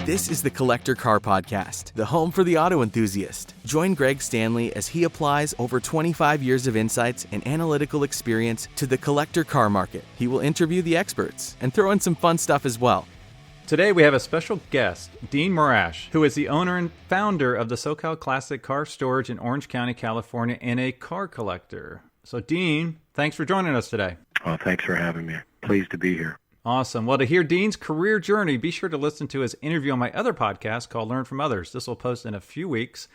This is the Collector Car Podcast, the home for the auto enthusiast. Join Greg Stanley as he applies over 25 years of insights and analytical experience to the collector car market. He will interview the experts and throw in some fun stuff as well. Today we have a special guest, Dean Morash, who is the owner and founder of the SoCal Classic Car Storage in Orange County, California, and a car collector. So Dean, thanks for joining us today. Oh, thanks for having me. Pleased to be here. Awesome. Well, to hear Dean's career journey, be sure to listen to his interview on my other podcast called Learn From Others. This will post in a few weeks,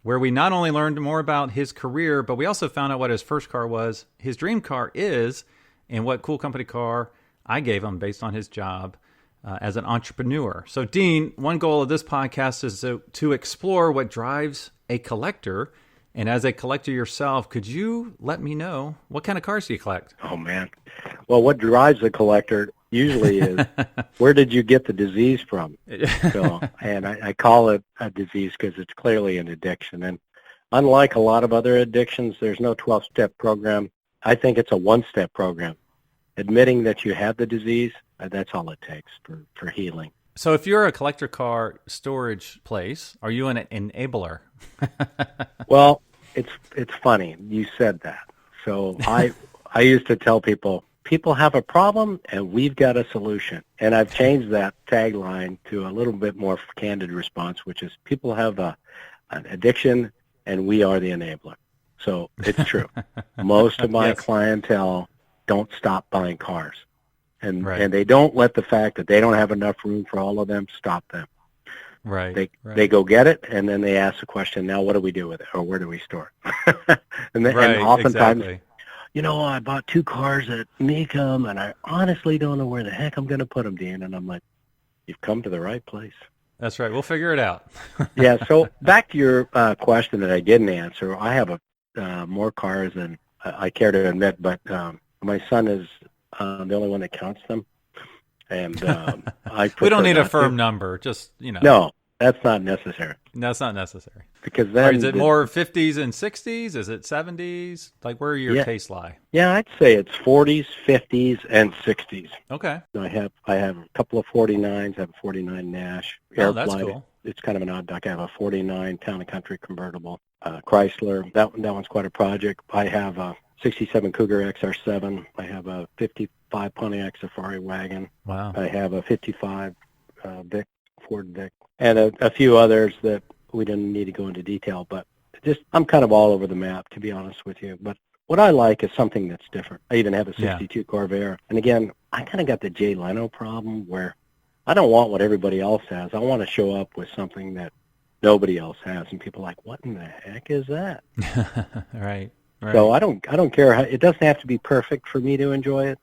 where we not only learned more about his career, but we also found out what his first car was, his dream car is, and what cool company car I gave him based on his job as an entrepreneur. So Dean, one goal of this podcast is to explore what drives a collector. And as a collector yourself, could you let me know what kind of cars do you collect? Oh, man. Well, what drives a collector usually is where did you get the disease from? So, and I call it a disease because it's clearly an addiction. And unlike a lot of other addictions, there's no 12-step program. I think it's a one-step program. Admitting that you have the disease, that's all it takes for healing. So if you're a collector car storage place, are you an enabler? Well, it's funny you said that. So I used to tell people have a problem and we've got a solution. And I've changed that tagline to a little bit more candid response, which is people have an addiction and we are the enabler. So it's true. Most of my clientele don't stop buying cars. And they don't let the fact that they don't have enough room for all of them stop them. They go get it, and then they ask the question, now what do we do with it, or where do we store it? and oftentimes, I bought 2 cars at Mecum, and I honestly don't know where the heck I'm going to put them, Dean. And I'm like, you've come to the right place. That's right. We'll figure it out. Yeah, so back to your question that I didn't answer. I have more cars than I care to admit, but my son is the only one that counts them. And we don't need a firm number, just, No, that's not necessary. That's not necessary. Because then... is it more 50s and 60s? Is it 70s? Like, where your tastes lie? Yeah, I'd say it's 40s, 50s, and 60s. Okay. I have a couple of 49s. I have a 49 Nash. Oh, that's cool. It's kind of an odd duck. I have a 49 Town & Country convertible. Chrysler, that one's quite a project. I have a 67 Cougar XR7. I have a 55 Pontiac Safari wagon. Wow. I have a 55 Ford Vic, and a few others that we didn't need to go into detail, but I'm kind of all over the map, to be honest with you. But what I like is something that's different. I even have a 62 Corvair. And again, I kind of got the Jay Leno problem where I don't want what everybody else has. I want to show up with something that nobody else has. And people are like, what in the heck is that? Right. So I don't care. It doesn't have to be perfect for me to enjoy it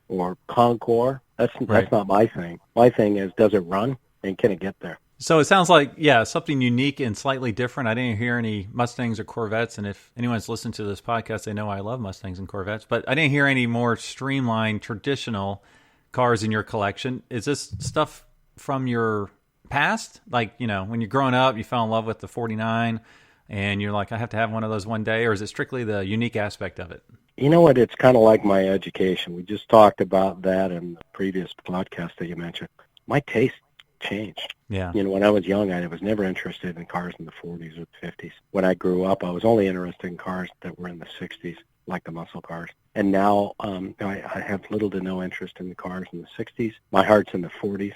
or Concours. That's not my thing. My thing is, does it run and can it get there? So it sounds like, something unique and slightly different. I didn't hear any Mustangs or Corvettes, and if anyone's listened to this podcast, they know I love Mustangs and Corvettes, but I didn't hear any more streamlined, traditional cars in your collection. Is this stuff from your past? Like, when you're growing up, you fell in love with the 49, and you're like, I have to have one of those one day, or is it strictly the unique aspect of it? You know what? It's kind of like my education. We just talked about that in the previous podcast that you mentioned. My taste changed. Yeah. When I was young, I was never interested in cars in the 40s or the 50s. When I grew up, I was only interested in cars that were in the 60s, like the muscle cars. And now I have little to no interest in the cars in the 60s. My heart's in the 40s.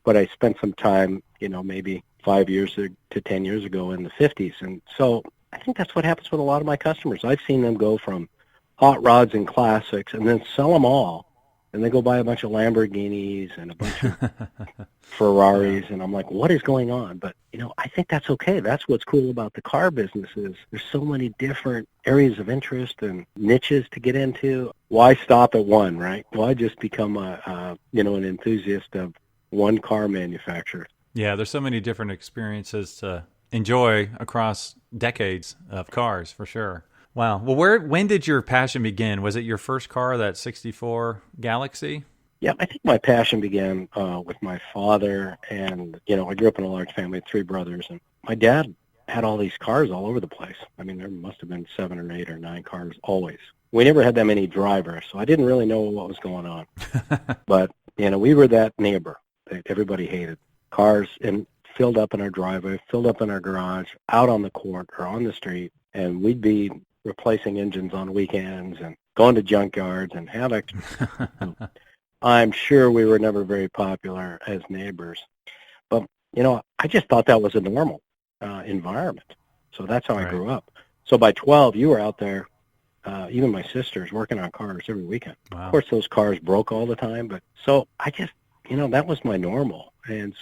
But I spent some time, maybe 5 years to 10 years ago in the 50s. And so I think that's what happens with a lot of my customers. I've seen them go from hot rods and classics and then sell them all. And they go buy a bunch of Lamborghinis and a bunch of Ferraris. And I'm like, what is going on? But, I think that's okay. That's what's cool about the car business is there's so many different areas of interest and niches to get into. Why stop at one, right? Why just become an enthusiast of one car manufacturer? Yeah, there's so many different experiences to enjoy across decades of cars, for sure. Wow. Well, when did your passion begin? Was it your first car, that 64 Galaxy? Yeah, I think my passion began with my father, and, I grew up in a large family, 3 brothers, and my dad had all these cars all over the place. I mean, there must have been 7 or 8 or 9 cars always. We never had that many drivers, so I didn't really know what was going on. But, we were that neighbor that everybody hated. cars and filled up in our driveway, filled up in our garage, out on the court or on the street, and we'd be replacing engines on weekends and going to junkyards and have extra. I'm sure we were never very popular as neighbors, but I just thought that was a normal environment. So that's how I grew up. So by 12, you were out there, even my sisters, working on cars every weekend. Wow. Of course, those cars broke all the time, but so I just, that was my normal. And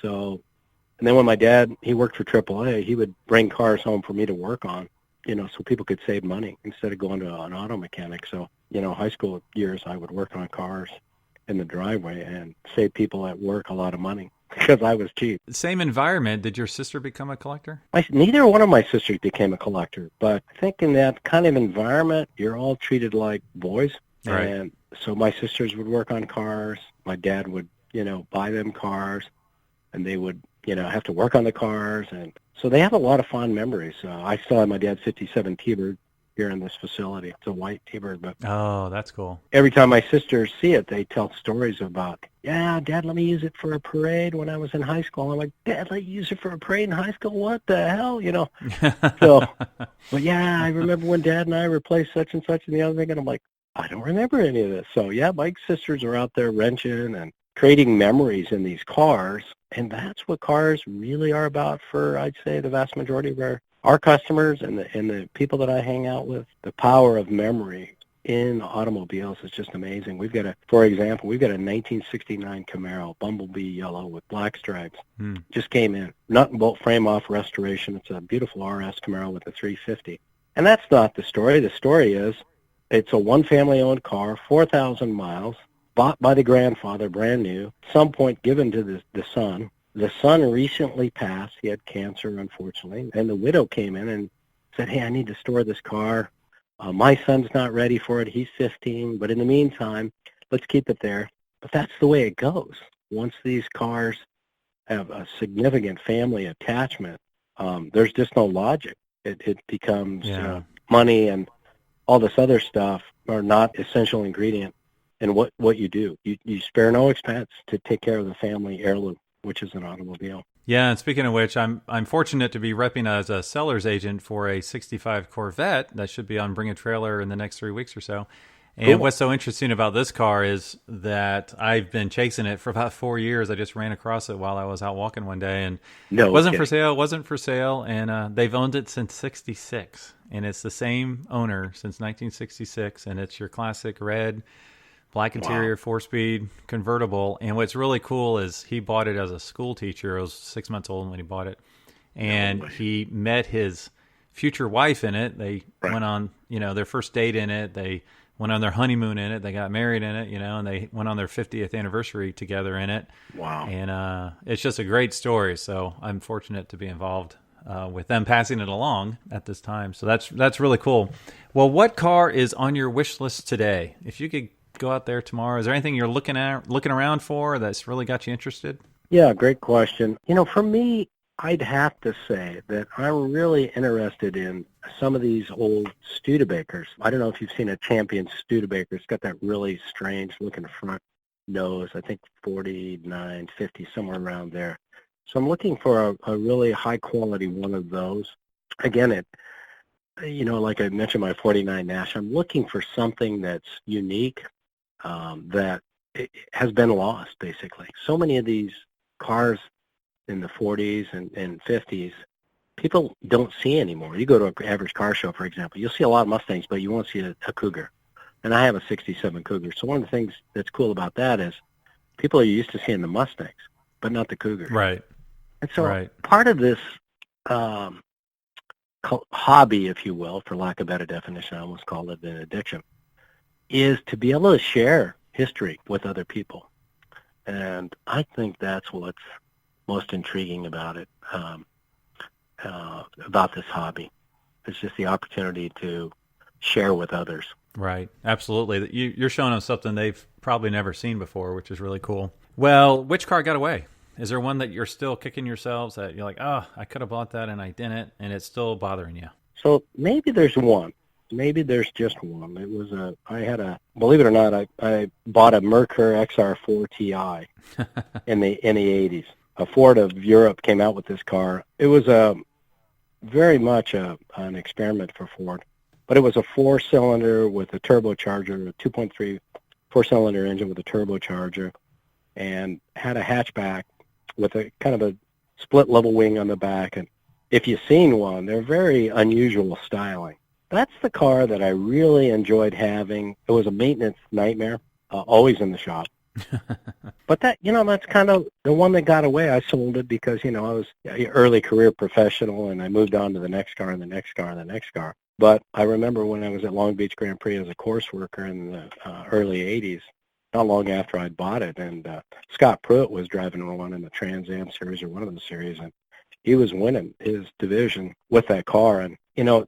then when my dad, he worked for AAA, he would bring cars home for me to work on, so people could save money instead of going to an auto mechanic. So, high school years, I would work on cars in the driveway and save people at work a lot of money because I was cheap. Same environment. Did your sister become a collector? Neither one of my sisters became a collector, but I think in that kind of environment, you're all treated like boys. Right. And so my sisters would work on cars. My dad would, buy them cars, and they would, have to work on the cars. And so they have a lot of fond memories. I still have my dad's 57 T-Bird here in this facility. It's a white T-Bird. But oh, that's cool. every time my sisters see it, they tell stories about, yeah, Dad let me use it for a parade when I was in high school. I'm like, Dad let you use it for a parade in high school? What the hell? So, but yeah, I remember when Dad and I replaced such and such and the other thing, and I'm like, I don't remember any of this. So yeah, my sisters are out there wrenching and creating memories in these cars, and that's what cars really are about for, I'd say, the vast majority of our customers and the people that I hang out with. The power of memory in automobiles is just amazing. For example, we've got a 1969 Camaro, Bumblebee yellow with black stripes. Just came in. Nut and bolt frame off restoration. It's a beautiful RS Camaro with a 350. And that's not the story. The story is it's a one-family-owned car, 4,000 miles, bought by the grandfather, brand new, some point given to the son. The son recently passed. He had cancer, unfortunately. And the widow came in and said, hey, I need to store this car. My son's not ready for it. He's 15. But in the meantime, let's keep it there. But that's the way it goes. Once these cars have a significant family attachment, there's just no logic. It becomes money and all this other stuff are not essential ingredient in what you do. You spare no expense to take care of the family heirloom, which is an automobile. Yeah, and speaking of which, I'm fortunate to be repping as a seller's agent for a 65 Corvette that should be on Bring a Trailer in the next 3 weeks or so. And Cool. What's so interesting about this car is that I've been chasing it for about 4 years. I just ran across it while I was out walking one day, and it wasn't for sale, and they've owned it since '66, and it's the same owner since 1966, and it's your classic red, black interior, 4-speed convertible. And what's really cool is he bought it as a school teacher. I was 6 months old when he bought it, and he met his future wife in it. They went on, their first date in it. They went on their honeymoon in it. They got married in it, and they went on their 50th anniversary together in it. Wow. And it's just a great story. So I'm fortunate to be involved with them passing it along at this time. So that's really cool. Well, what car is on your wish list today? If you could go out there tomorrow, is there anything you're looking around for that's really got you interested? Yeah, great question. For me, I'd have to say that I'm really interested in some of these old Studebakers. I don't know if you've seen a Champion Studebaker. It's got that really strange looking front nose, I think 49, 50, somewhere around there. So I'm looking for a really high quality one of those. Again, like I mentioned, my 49 Nash, I'm looking for something that's unique, that it has been lost, basically. So many of these cars in the 40s and 50s, people don't see anymore. You go to an average car show, for example, you'll see a lot of Mustangs, but you won't see a Cougar. And I have a 67 Cougar. So one of the things that's cool about that is people are used to seeing the Mustangs, but not the Cougar. Right. And so part of this hobby, if you will, for lack of a better definition, I almost call it an addiction, is to be able to share history with other people. And I think that's what's most intriguing about it, about this hobby. It's just the opportunity to share with others. Right. Absolutely. You're showing them something they've probably never seen before, which is really cool. Well, which car got away? Is there one that you're still kicking yourselves that you're like, oh, I could have bought that and I didn't, and it's still bothering you? So maybe there's one. Maybe there's just one. It was believe it or not, I bought a Merkur XR4 Ti in the 80s. a Ford of Europe came out with this car. It was very much an experiment for Ford, but it was a 4-cylinder with a turbocharger, a 2.3 4-cylinder engine with a turbocharger, and had a hatchback with a kind of a split level wing on the back. And if you've seen one, they're very unusual styling. That's the car that I really enjoyed having. It was a maintenance nightmare, always in the shop. But that, that's kind of the one that got away. I sold it because, I was an early career professional, and I moved on to the next car and the next car and the next car. But I remember when I was at Long Beach Grand Prix as a course worker in the early 80s, not long after I'd bought it, and Scott Pruitt was driving one in the Trans Am series or one of the series, and he was winning his division with that car. And,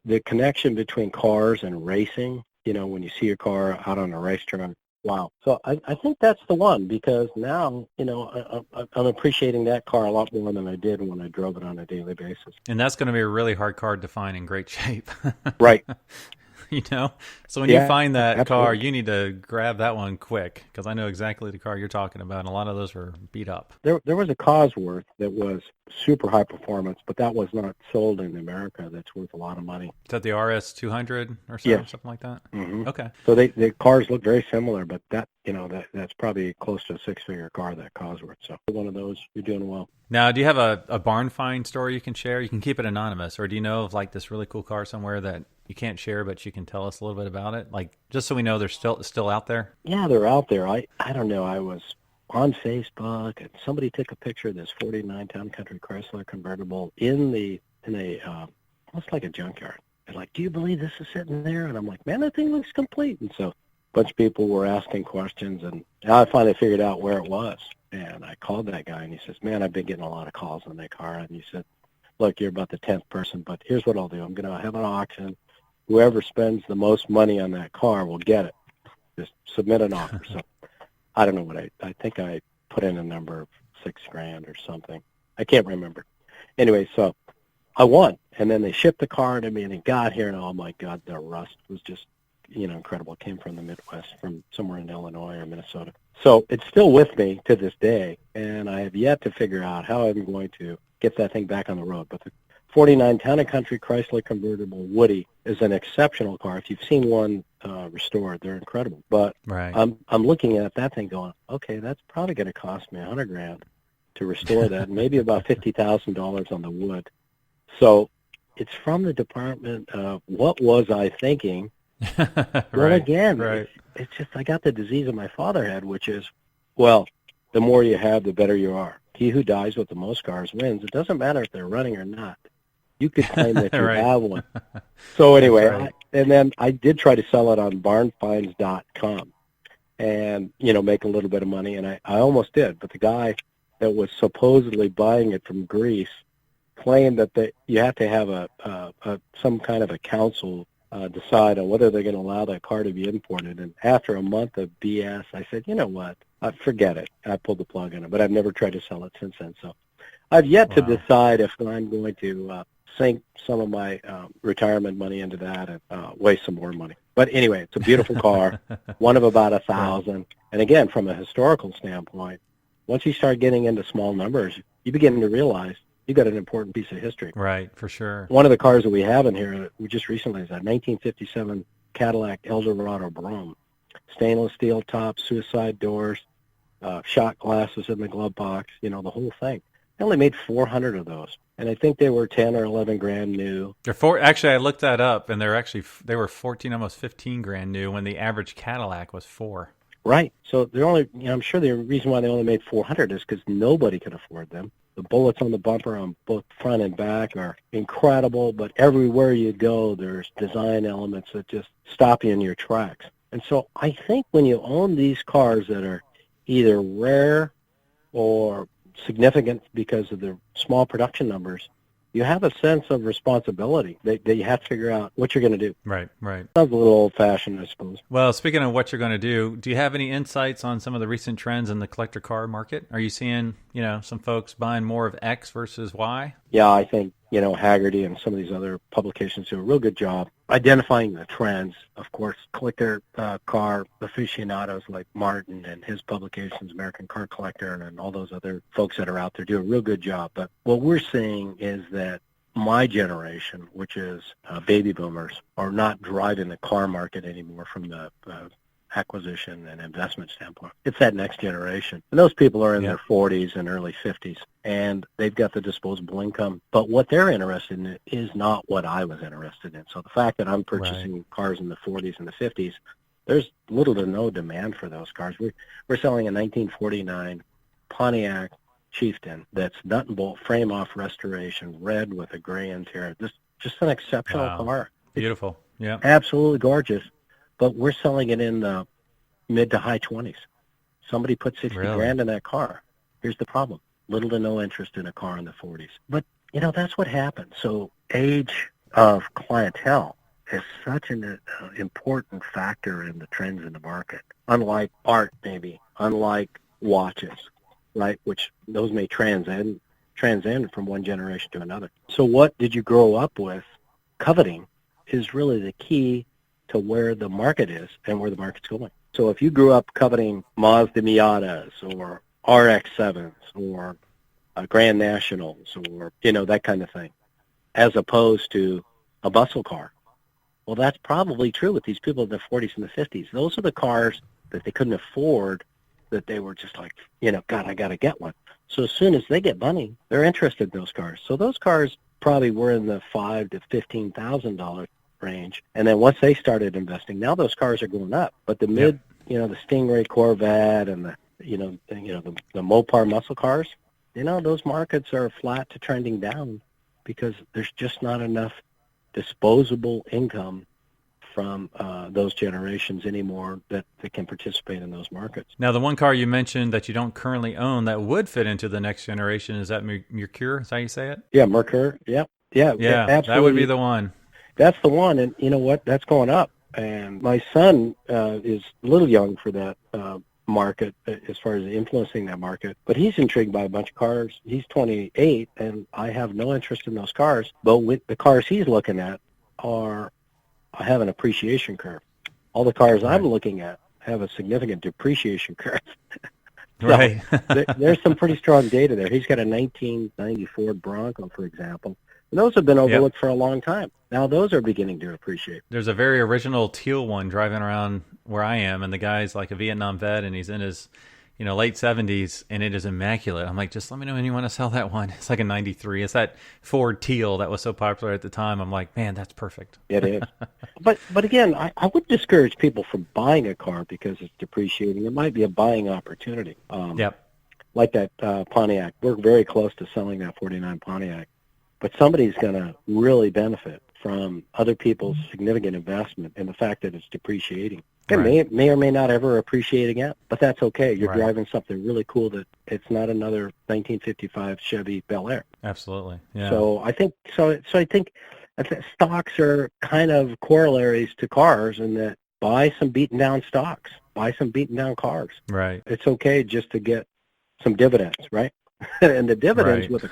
the connection between cars and racing, when you see your car out on a racetrack, wow. So I think that's the one, because now, I'm appreciating that car a lot more than I did when I drove it on a daily basis. And that's going to be a really hard car to find in great shape. Right. So when you find that absolutely. car, you need to grab that one quick, because I know exactly the car you're talking about, and a lot of those are beat up. There was a Cosworth that was super high performance, but that was not sold in America. That's worth a lot of money. Is that the RS200 or so, Yes. something like that? Mm-hmm. Okay. So the cars look very similar, but that's probably close to a 6-figure car, that Cosworth. So one of those, you're doing well. Now, do you have a barn find story you can share? You can keep it anonymous, or do you know of like this really cool car somewhere that you can't share, but you can tell us a little bit about it? Like, just so we know they're still out there? Yeah, they're out there. I don't know. I was on Facebook, and somebody took a picture of this 49 Town Country Chrysler convertible in a almost like a junkyard. And like, do you believe this is sitting there? And I'm like, man, that thing looks complete. And so a bunch of people were asking questions, and I finally figured out where it was. And I called that guy, and he says, man, I've been getting a lot of calls on that car. And he said, look, you're about the 10th person, but here's what I'll do. I'm going to have an auction. Whoever spends the most money on that car will get it. Just submit an offer. So I don't know what I think I put in a number of $6,000 or something. I can't remember. Anyway, so I won. And then they shipped the car to me, and it got here, and oh my God, the rust was just, incredible. It came from the Midwest, from somewhere in Illinois or Minnesota. So it's still with me to this day, and I have yet to figure out how I'm going to get that thing back on the road. But the 49 Town & Country Chrysler convertible Woody is an exceptional car. If you've seen one restored, they're incredible. But right. I'm looking at that thing going, okay, that's probably going to cost me $100,000 to restore that, maybe about $50,000 on the wood. So it's from the department of what was I thinking? Well, again, it's just I got the disease that my father had, which is, well, the more you have, the better you are. He who dies with the most cars wins. It doesn't matter if they're running or not. You could claim that you have one. So anyway, and then I did try to sell it on barnfinds.com and, make a little bit of money, and I almost did. But the guy that was supposedly buying it from Greece claimed that you have to have some kind of a council decide on whether they're going to allow that car to be imported. And after a month of BS, I said, you know what, forget it. I pulled the plug on it, but I've never tried to sell it since then. So I've yet to decide if I'm going to sink some of my retirement money into that and waste some more money. But anyway, it's a beautiful car, one of about 1,000. And again, from a historical standpoint, once you start getting into small numbers, you begin to realize you got an important piece of history. Right, for sure. One of the cars that we have in here, we just recently, is a 1957 Cadillac Eldorado Brougham. Stainless steel top, suicide doors, shot glasses in the glove box, the whole thing. They only made 400 of those, and I think they were 10 or 11 grand new. Actually, I looked that up, and they were 14, almost 15 grand new, when the average Cadillac was 4. Right. So they're only, I'm sure the reason why they only made 400 is because nobody could afford them. The bullets on the bumper on both front and back are incredible, but everywhere you go, there's design elements that just stop you in your tracks. And so I think when you own these cars that are either rare or significant because of the small production numbers, you have a sense of responsibility that you have to figure out what you're going to do. Right. Sounds a little old-fashioned, I suppose. Well, speaking of what you're going to do you have any insights on some of the recent trends in the collector car market? Are you seeing, some folks buying more of X versus Y? Yeah, I think Haggerty and some of these other publications do a real good job identifying the trends. Of course, collector car aficionados like Martin and his publications, American Car Collector, and all those other folks that are out there do a real good job. But what we're seeing is that my generation, which is baby boomers, are not driving the car market anymore from the acquisition and investment standpoint. It's that next generation. And those people are in their 40s and early 50s, and they've got the disposable income. But what they're interested in is not what I was interested in. So the fact that I'm purchasing cars in the 40s and the 50s, there's little to no demand for those cars. We're selling a 1949 Pontiac Chieftain that's nut and bolt frame off restoration, red with a gray interior. Just an exceptional car. Beautiful. Yeah. Absolutely gorgeous. But we're selling it in the mid to high 20s. Somebody put $60,000 in that car. Here's the problem. Little to no interest in a car in the 40s. But, that's what happens. So age of clientele is such an important factor in the trends in the market. Unlike art, maybe. Unlike watches, right? Which those may transcend from one generation to another. So what did you grow up with? Coveting is really the key to where the market is and where the market's going. So if you grew up coveting Mazda Miatas or RX-7s or Grand Nationals or, that kind of thing, as opposed to a muscle car, well, that's probably true with these people in the 40s and the 50s. Those are the cars that they couldn't afford, that they were just like, God, I got to get one. So as soon as they get money, they're interested in those cars. So those cars probably were in the $5,000 to $15,000 range, and then once they started investing, now those cars are going up. But the the Stingray Corvette and the Mopar muscle cars, those markets are flat to trending down because there's just not enough disposable income from those generations anymore that can participate in those markets. Now, the one car you mentioned that you don't currently own that would fit into the next generation, is that Merkur? Is that how you say it? Yeah, Merkur. Yeah, absolutely. That would be the one. That's the one, and you know what? That's going up. And my son is a little young for that market as far as influencing that market, but he's intrigued by a bunch of cars. He's 28, and I have no interest in those cars. But with the cars he's looking at have an appreciation curve. All the cars I'm looking at have a significant depreciation curve. Right. There's some pretty strong data there. He's got a 1990 Ford Bronco, for example. And those have been overlooked for a long time. Now those are beginning to appreciate. There's a very original teal one driving around where I am, and the guy's like a Vietnam vet, and he's in his late 70s, and it is immaculate. I'm like, just let me know when you want to sell that one. It's like a 93. It's that Ford teal that was so popular at the time. I'm like, man, that's perfect. It is. But again, I would discourage people from buying a car because it's depreciating. It might be a buying opportunity. Like that Pontiac. We're very close to selling that 49 Pontiac. But somebody's going to really benefit from other people's significant investment and the fact that it's depreciating. It may or may not ever appreciate again, but that's okay. You're driving something really cool that it's not another 1955 Chevy Bel Air. Absolutely. Yeah. So I think stocks are kind of corollaries to cars in that buy some beaten down stocks, buy some beaten down cars. Right. It's okay just to get some dividends, right? And the dividends with a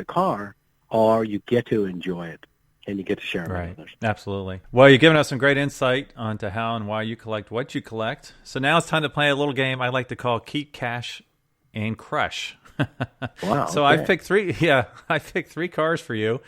car, are you get to enjoy it and you get to share it with others. Absolutely. Well, you've given us some great insight onto how and why you collect what you collect. So now it's time to play a little game I like to call Keep Cash and Crush. Wow. So okay. I picked three cars for you.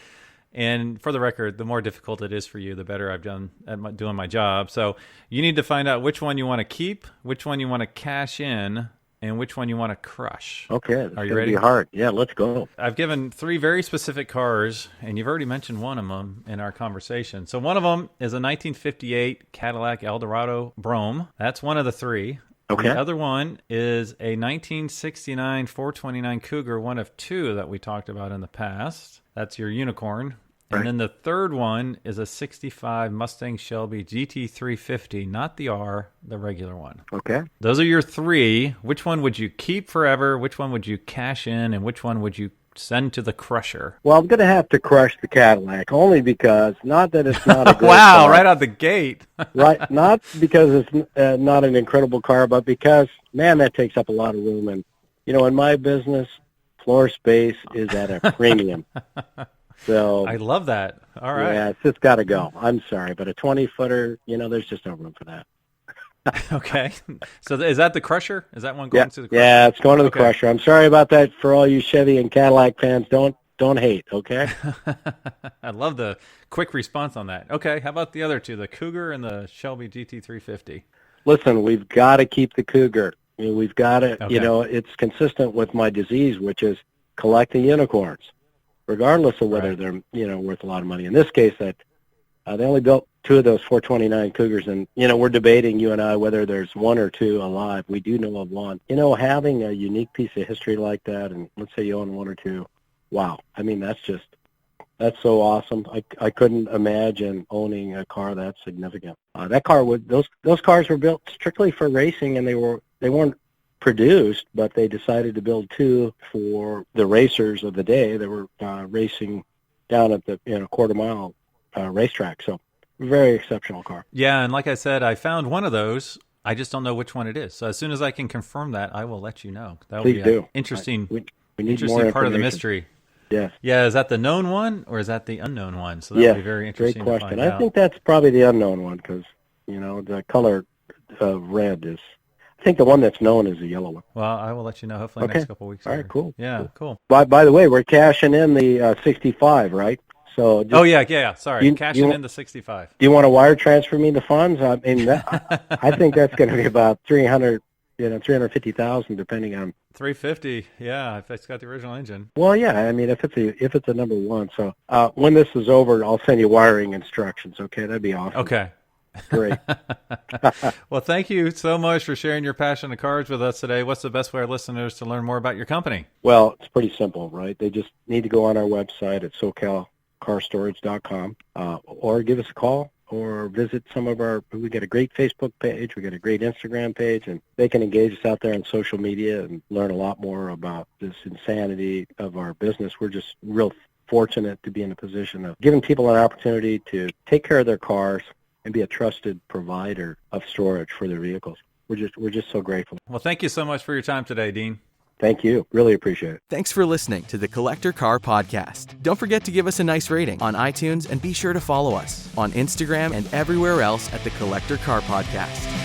And for the record, the more difficult it is for you, the better I've done at doing my job. So you need to find out which one you want to keep, which one you want to cash in, and which one you want to crush. Okay. Are you ready? Be hard. Yeah, let's go. I've given three very specific cars, and you've already mentioned one of them in our conversation. So one of them is a 1958 Cadillac Eldorado Brougham. That's one of the three. Okay. The other one is a 1969 429 Cougar, one of two that we talked about in the past. That's your unicorn. And then the third one is a 65 Mustang Shelby GT350, not the R, the regular one. Okay. Those are your three. Which one would you keep forever? Which one would you cash in? And which one would you send to the crusher? Well, I'm going to have to crush the Cadillac, only because, not that it's not a great wow, car. right out the gate. Right, not because it's not an incredible car, but because, man, that takes up a lot of room. And, in my business, floor space is at a premium. So I love that. All right. Yeah, it's just got to go. I'm sorry, but a 20-footer, there's just no room for that. Okay. So is that the Crusher? Is that one going to the Crusher? Yeah, it's going to the Crusher. I'm sorry about that for all you Chevy and Cadillac fans. Don't hate, okay? I love the quick response on that. Okay, how about the other two, the Cougar and the Shelby GT350? Listen, we've got to keep the Cougar. We've got to, it's consistent with my disease, which is collecting unicorns, regardless of whether they're, worth a lot of money. In this case, that they only built 2 of those 429 Cougars, and, we're debating, you and I, whether there's 1 or 2 alive. We do know of 1. Having a unique piece of history like that, and let's say you own 1 or 2, wow. I mean, that's so awesome. I couldn't imagine owning a car that significant. That car those cars were built strictly for racing, and they weren't produced, but they decided to build 2 for the racers of the day that were racing down at the quarter-mile racetrack. So very exceptional car. Yeah, and like I said, I found one of those. I just don't know which one it is. So as soon as I can confirm that, I will let you know. That would be an interesting, we need interesting more part of the mystery. Yes. Yeah, is that the known one or is that the unknown one? So that would be very interesting. Great question. To find out. I think that's probably the unknown one because, the color of red is, I think the one that's known is the yellow one. Well, I will let you know hopefully next couple of weeks. All right, cool. Yeah, cool. By the way, we're cashing in the 65, right? So Sorry, cashing in the 65. Do you want to wire transfer me the funds? I mean, I think that's going to be about 350,000, depending on 350. Yeah, if it's got the original engine. Well, yeah. I mean, if it's a number 1. So when this is over, I'll send you wiring instructions. Okay, that'd be awesome. Okay. Great. Well, thank you so much for sharing your passion of cars with us today. What's the best way our listeners to learn more about your company? Well, it's pretty simple, right? They just need to go on our website at SoCalCarStorage.com or give us a call or visit we got a great Facebook page, we got a great Instagram page, and they can engage us out there on social media and learn a lot more about this insanity of our business. We're just real fortunate to be in a position of giving people an opportunity to take care of their cars and be a trusted provider of storage for their vehicles. We're just so grateful. Well, thank you so much for your time today, Dean. Thank you. Really appreciate it. Thanks for listening to the Collector Car Podcast. Don't forget to give us a nice rating on iTunes and be sure to follow us on Instagram and everywhere else at the Collector Car Podcast.